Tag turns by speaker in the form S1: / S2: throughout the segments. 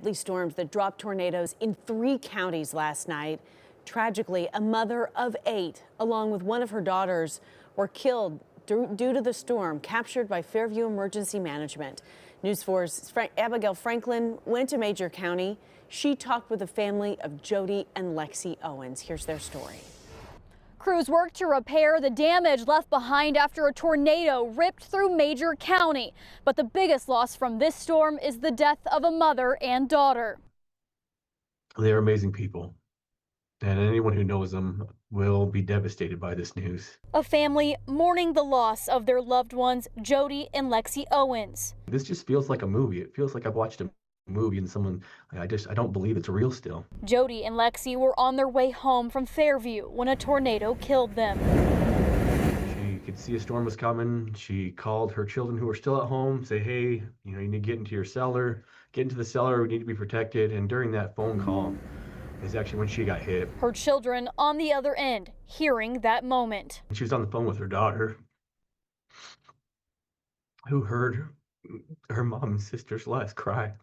S1: deadly storms that dropped tornadoes in 3 counties last night. Tragically, a mother of 8, along with one of her daughters, were killed due to the storm, captured by Fairview Emergency Management. News 4's Abigail Franklin went to Major County. She talked with the family of Jody and Lexi Owens. Here's their story.
S2: Crews worked to repair the damage left behind after a tornado ripped through Major County. But the biggest loss from this storm is the death of a mother and daughter.
S3: They're amazing people, and anyone who knows them will be devastated by this news.
S2: A family mourning the loss of their loved ones, Jody and Lexi Owens.
S3: This just feels like a movie. It feels like I've watched a movie and I don't believe it's real still.
S2: Jody and Lexi were on their way home from Fairview when a tornado killed them.
S3: She could see a storm was coming. She called her children who were still at home, say, hey, you need to get into your cellar, get into the cellar, we need to be protected. And during that phone call is actually when she got hit.
S2: Her children on the other end, hearing that moment.
S3: She was on the phone with her daughter, who heard her mom and sister's last cry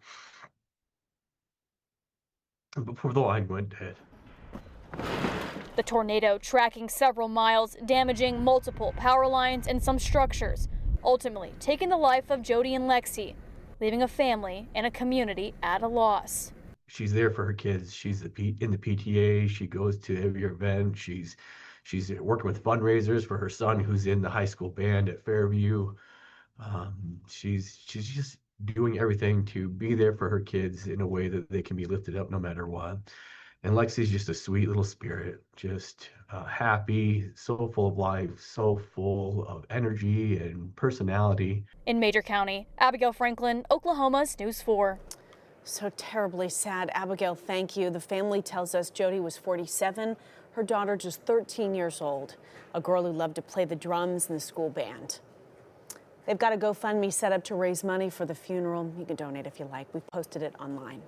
S3: before the line went dead.
S2: The tornado tracking several miles, damaging multiple power lines and some structures, ultimately taking the life of Jody and Lexi, leaving a family and a community at a loss.
S3: She's there for her kids. She's in the PTA. She goes to every event. She's working with fundraisers for her son, who's in the high school band at Fairview. She's just doing everything to be there for her kids in a way that they can be lifted up no matter what. And Lexi's just a sweet little spirit, just happy, so full of life, so full of energy and personality.
S2: In Major County, Abigail Franklin, Oklahoma's News 4.
S1: So terribly sad. Abigail, thank you. The family tells us Jody was 47, her daughter just 13 years old, a girl who loved to play the drums in the school band. They've got a GoFundMe set up to raise money for the funeral. You can donate if you like. We've posted it online.